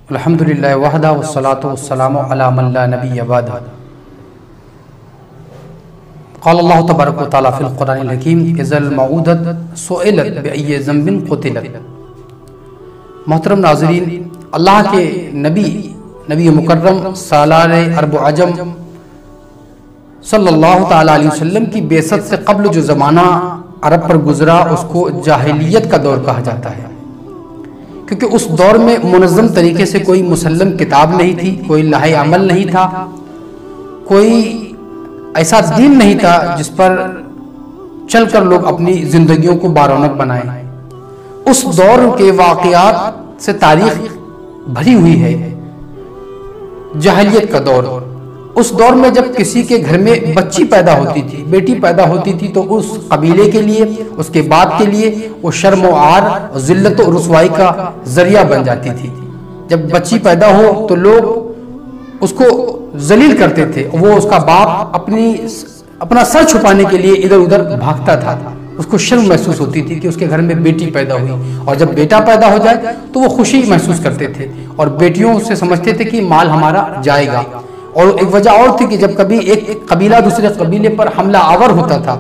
الحمدللہ وحدہ والصلاة والسلام علی من لا نبی بعدہ۔ قال اللہ تبارک و تعالیٰ فی القرآن الحکیم اذا الموءودۃ سئلت بأی ذنب قتلت۔ محترم ناظرین، اللہ کے نبی مکرم سالار عرب و عجم صلی اللہ تعالیٰ علیہ وسلم کی بعثت سے قبل جو زمانہ عرب پر گزرا اس کو جاہلیت کا دور کہا جاتا ہے، کیونکہ اس دور میں منظم طریقے سے کوئی مسلم کتاب نہیں تھی، کوئی لائحہ عمل نہیں تھا، کوئی ایسا دین نہیں تھا جس پر چل کر لوگ اپنی زندگیوں کو بارونق بنائیں۔ اس دور کے واقعات سے تاریخ بھری ہوئی ہے، جاہلیت کا دور۔ اس دور میں جب کسی کے گھر میں بچی پیدا ہوتی تھی، بیٹی پیدا ہوتی تھی، تو اس قبیلے کے لیے، اس کے بعد کے لیے وہ شرم و عار، ذلت و رسوائی کا ذریعہ بن جاتی تھی۔ جب بچی پیدا ہو تو لوگ اس کو ذلیل کرتے تھے، وہ اس کا باپ اپنا سر چھپانے کے لیے ادھر ادھر بھاگتا تھا۔ اس کو شرم محسوس ہوتی تھی کہ اس کے گھر میں بیٹی پیدا ہوئی، اور جب بیٹا پیدا ہو جائے تو وہ خوشی محسوس کرتے تھے، اور بیٹیوں سے سمجھتے تھے کہ مال ہمارا جائے گا۔ اور ایک وجہ اور تھی کہ جب کبھی ایک قبیلہ دوسرے قبیلے پر حملہ آور ہوتا تھا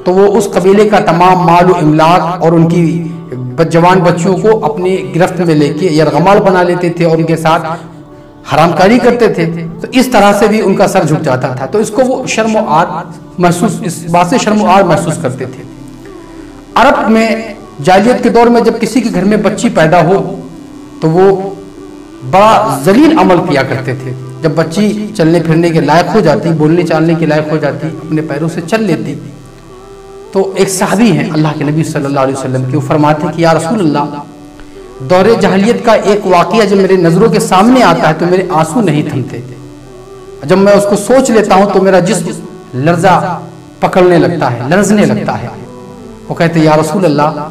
تو وہ اس قبیلے کا تمام مال و املاک اور ان کی جوان بچیوں کو اپنی گرفت میں لے کے یرغمال بنا لیتے تھے اور ان کے ساتھ حرام کاری کرتے تھے، تو اس طرح سے بھی ان کا سر جھک جاتا تھا۔ تو اس کو وہ شرم و عار محسوس، اس بات سے شرم و عار محسوس کرتے تھے۔ عرب میں جاہلیت کے دور میں جب کسی کے گھر میں بچی پیدا ہو تو وہ بڑا ذلیل عمل کیا کرتے تھے۔ جب بچی چلنے پھرنے کے لائق ہو جاتی، بولنے چالنے کے لائق ہو جاتی، اپنے پیروں سے چل لیتی، تو ایک صحابی ہیں اللہ کے نبی صلی اللہ علیہ وسلم کی، وہ فرماتے ہیں کہ یا رسول اللہ، دور جاہلیت کا ایک واقعہ جب میرے نظروں کے سامنے آتا ہے تو میرے آنسو نہیں تھمتے، جب میں اس کو سوچ لیتا ہوں تو میرا جسم لرزہ پکڑنے لگتا ہے، لرزنے لگتا ہے۔ وہ کہتے ہیں یا رسول اللہ،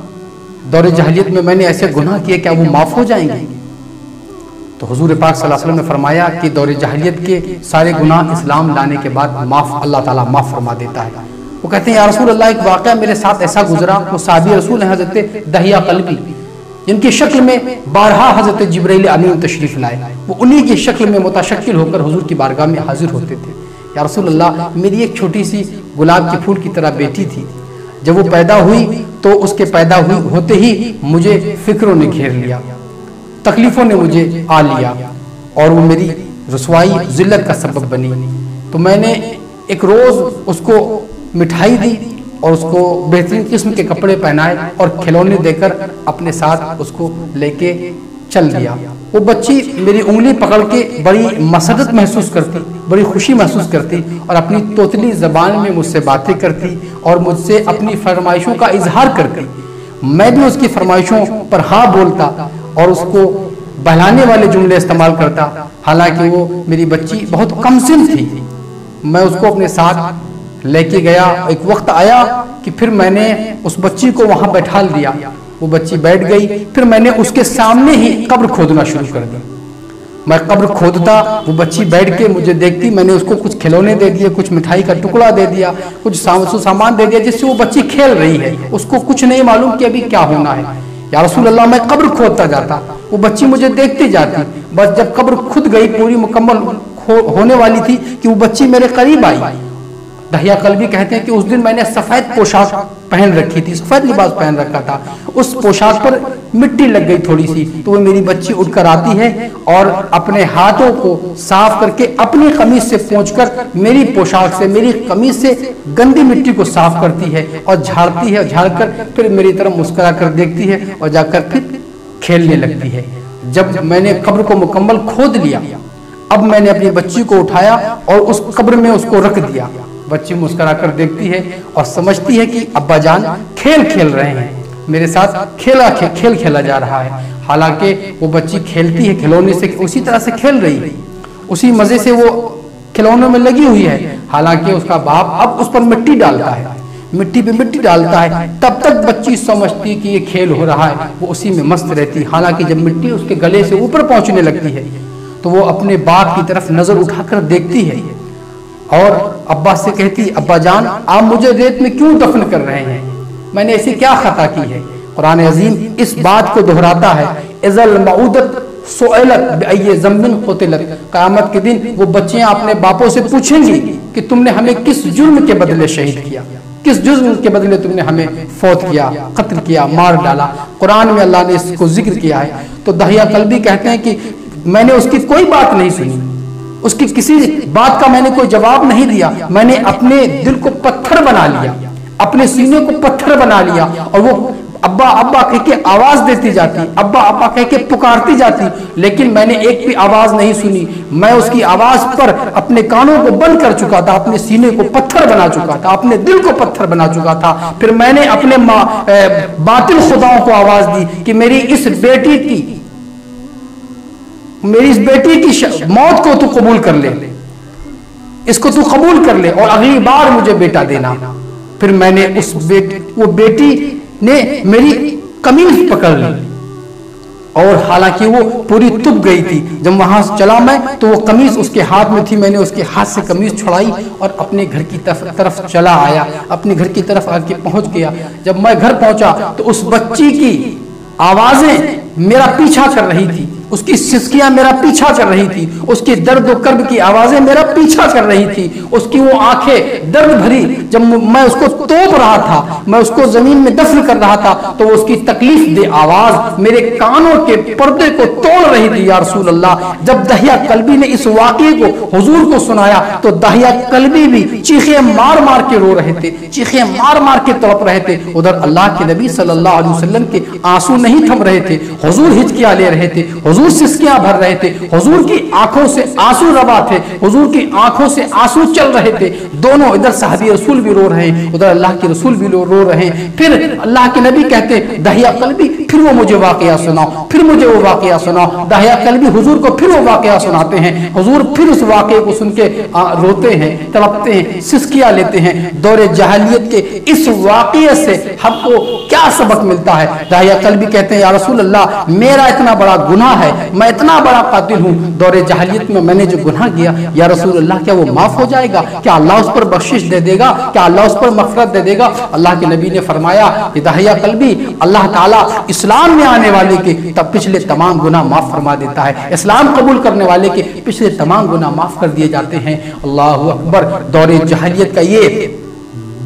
دور جاہلیت میں نے ایسے گناہ کیے، کیا وہ معاف ہو جائیں گے؟ تو حضور پاک صلی اللہ علیہ وسلم نے فرمایا کہ دور جاہلیت کے سارے گناہ اسلام لانے کے بعد اللہ تعالیٰ معاف فرما دیتا ہے۔ وہ کہتے ہیں یا رسول اللہ، ایک واقعہ میرے ساتھ ایسا گزرا، وہ صحابی رسول ہیں حضرت دحیہ قلبی، جن کی شکل میں بارہا حضرت جبرائیل امین تشریف لائے، وہ انہی کی شکل میں متشکل ہو کر حضور کی بارگاہ میں حاضر ہوتے تھے۔ یا رسول اللہ، میری ایک چھوٹی سی گلاب کے پھول کی طرح بیٹی تھی، جب وہ پیدا ہوئی تو اس کے پیدا ہوتے ہی مجھے فکروں نے گھیر لیا، تکلیفوں نے مجھے آ لیا، اور وہ میری رسوائی ذلت کا سبب بنی۔ تو میں نے ایک روز اس کو مٹھائی دی اور اس کو بہترین قسم کے کپڑے پہنائے اور کھلونے دے کر اپنے ساتھ اس کو لے کے چل دیا۔ وہ بچی میری انگلی پکڑ کے بڑی مسرت محسوس کرتی، بڑی خوشی محسوس کرتی، اور اپنی توتلی زبان میں مجھ سے باتیں کرتی اور مجھ سے اپنی فرمائشوں کا اظہار کرتی۔ میں بھی اس کی فرمائشوں پر ہاں بولتا اور اس کو بہلانے والے جملے استعمال کرتا، حالانکہ وہ میری بچی بہت کم سن تھی۔ میں اس کو اپنے ساتھ لے کے گیا، ایک وقت آیا کہ پھر میں نے اس بچی کو وہاں بیٹھال دیا، وہ بچی بیٹھ گئی، پھر میں نے اس کے سامنے ہی قبر کھودنا شروع کر دی۔ میں قبر کھودتا، وہ بچی بیٹھ کے مجھے دیکھتی، میں نے اس کو کچھ کھلونے دے دیے، کچھ مٹھائی کا ٹکڑا دے دیا، کچھ سامان دے دیا جس سے وہ بچی کھیل رہی ہے، اس کو کچھ نہیں معلوم کہ ابھی کیا ہونا ہے۔ یا رسول اللہ، میں قبر کھودتا جاتا، وہ بچی مجھے دیکھتی جاتی، بس جب قبر کھود گئی، پوری مکمل ہونے والی تھی کہ وہ بچی میرے قریب آئی۔ دحیہ قلبی کہتے ہیں کہ اس دن میں نے سفید پوشاک پہن رکھی تھی، سفید لباس پہن رکھا تھا، اس پوشاک پر مٹی لگ گئی تھوڑی سی، تو وہ میری بچی اٹھ کر آتی ہے اور اپنے ہاتھوں کو صاف کر کے اپنی قمیص سے پونچھ کر میری پوشاک سے، میری قمیص سے گندی مٹی کو صاف کرتی ہے اور جھاڑتی ہے، جھاڑ کر پھر میری طرف مسکرا کر دیکھتی ہے اور جا کر پھر کھیلنے لگتی ہے۔ جب میں نے قبر کو مکمل کھود لیا، اب میں نے اپنی بچی کو اٹھایا اور اس قبر میں اس کو رکھ دیا۔ بچی مسکرا کر دیکھتی ہے اور سمجھتی ہے کہ ابا جان کھیل کھیل رہے ہیں، میرے ساتھ کھیل کھیلا جا رہا ہے، حالانکہ وہ بچی کھیلتی ہے، کھلونے سے اسی طرح سے کھیل رہی ہے، اسی مزے سے وہ کھلونوں میں لگی ہوئی ہے، حالانکہ اس کا باپ اب اس پر مٹی ڈالتا ہے، مٹی پہ مٹی ڈالتا ہے، تب تک بچی سمجھتی کہ یہ کھیل ہو رہا ہے، وہ اسی میں مست رہتی، حالانکہ جب مٹی اس کے گلے سے اوپر پہنچنے لگتی ہے تو وہ اپنے باپ کی طرف نظر اٹھا کر دیکھتی ہے اور ابا سے کہتی، ابا جان آپ مجھے ریت میں کیوں دفن کر رہے ہیں، میں نے ایسی کیا خطا کی ہے؟ قرآن عظیم اس بات کو دہراتا ہے، اذا الموءودۃ سئلت بأی ذنب قتلت، قیامت کے دن وہ بچیاں اپنے باپوں سے پوچھیں گی کہ تم نے ہمیں کس جرم کے بدلے شہید کیا، کس جرم کے بدلے تم نے ہمیں فوت کیا، قتل کیا، مار ڈالا۔ قرآن میں اللہ نے اس کو ذکر کیا ہے۔ تو دحیہ کلبی کہتے ہیں کہ میں نے اس کی کوئی بات نہیں سنی، اس کی کسی بات کا میں نے کوئی جواب نہیں دیا، میں نے اپنے دل کو پتھر بنا لیا، اپنے سینے کو پتھر بنا لیا، اور وہ ابا ابا کہہ کے آواز دیتی جاتی، ابا ابا کہہ کے پکارتی جاتی، لیکن میں نے ایک بھی آواز نہیں سنی۔ میں اس کی آواز پر اپنے کانوں کو بند کر چکا تھا، اپنے سینے کو پتھر بنا چکا تھا، اپنے دل کو پتھر بنا چکا تھا۔ پھر میں نے اپنے باطل خداؤں کو آواز دی کہ میری اس بیٹی کی موت کو تو قبول کر لے، اس کو تو قبول کر لے، اور اگلی بار مجھے بیٹا دینا۔ پھر میں نے وہ بیٹی نے میری قمیض پکڑ لی، اور حالانکہ وہ پوری تب گئی تھی، جب وہاں چلا میں تو وہ قمیض اس کے ہاتھ میں تھی، میں نے اس کے ہاتھ سے قمیض چھڑائی اور اپنے گھر کی طرف چلا آیا، اپنے گھر کی طرف آ کے پہنچ گیا۔ جب میں گھر پہنچا تو اس بچی کی آوازیں میرا پیچھا کر رہی تھی، اس کی سسکیاں میرا پیچھا کر رہی تھی، اس کی درد و کرب کی آوازیں میرا پیچھا کر رہی تھی، اس کی وہ آنکھیں درد بھری، جب میں اس کو توپ رہا تھا، میں اس کو زمین میں دفن کر رہا تھا، تو وہ اس کی تکلیف دہ آواز میرے کانوں کے پردے کو توڑ رہی تھی۔ یا رسول اللہ، جب دحیہ کلبی نے اس واقعے کو حضور کو سنایا تو دحیہ کلبی بھی چیخیں مار مار کے رو رہے تھے، چیخیں مار مار کے تڑپ رہے تھے۔ ادھر اللہ کے نبی صلی اللہ علیہ وسلم کے آنسو نہیں تھم رہے تھے، حضور ہچکیاں لے رہے تھے، حضور سسکیاں بھر رہے تھے، حضور کی آنکھوں سے آنسو روا تھے، حضور کی آنکھوں سے آنسو چل رہے تھے دونوں۔ ادھر صحابی رسول بھی رو رہے ہیں، ادھر اللہ کے رسول بھی رو رہے ہیں۔ پھر اللہ کے نبی کہتے ہیں دحیہ کلبی پھر وہ مجھے واقعہ سناؤ، پھر مجھے وہ واقعہ سناؤ۔ دحیہ کلبی حضور کو پھر وہ واقعہ سناتے ہیں، حضور پھر اس واقعے کو سن کے روتے ہیں، تڑپتے ہیں، سسکیاں لیتے ہیں۔ دور جاہلیت کے اس واقعے سے ہم کو کیا سبق ملتا ہے؟ دحیہ کلبی کہتے ہیں یا رسول اللہ، میرا اتنا بڑا گناہ ہے، میں اتنا بڑا قاتل ہوں، دور جاہلیت میں نے جو گناہ کیا، یا رسول اللہ کیا وہ معاف ہو جائے گا؟ کیا اللہ اس پر بخشش دے دے گا؟ کیا اللہ اس پر مغفرت دے دے گا؟ اللہ کے نبی نے فرمایا کہ دحیہ کلبی، اللہ تعالیٰ اسلام میں آنے والے کے تب پچھلے تمام گناہ معاف فرما دیتا ہے، اسلام قبول کرنے والے کے پچھلے تمام گناہ معاف کر دیے جاتے ہیں۔ اللہ اکبر۔ دور جاہلیت کا یہ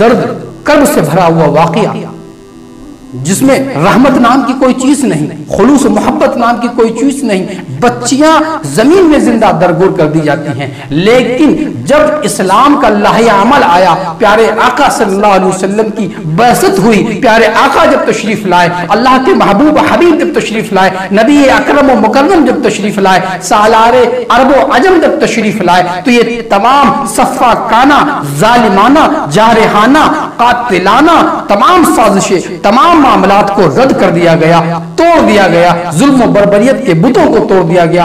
درد کرب سے بھرا ہوا واقعہ، جس میں رحمت نام کی کوئی چیز نہیں، خلوص محبت نام کی کوئی چیز نہیں، بچیاں زمین میں زندہ درگور کر دی جاتی ہیں، لیکن جب اسلام کا لاہ عمل آیا، پیارے آقا صلی اللہ علیہ وسلم کی بعثت ہوئی، پیارے آقا جب تشریف لائے، اللہ کے محبوب حبیب جب تشریف لائے، نبی اکرم و مکرم جب تشریف لائے، سالار عرب و عجم جب تشریف لائے، تو یہ تمام صفاقانہ، ظالمانہ، جارحانہ، قاتلانہ تمام سازشیں، تمام معاملات کو رد کر دیا گیا، توڑ دیا گیا، ظلم و بربریت کے بتوں کو توڑ دیا گیا۔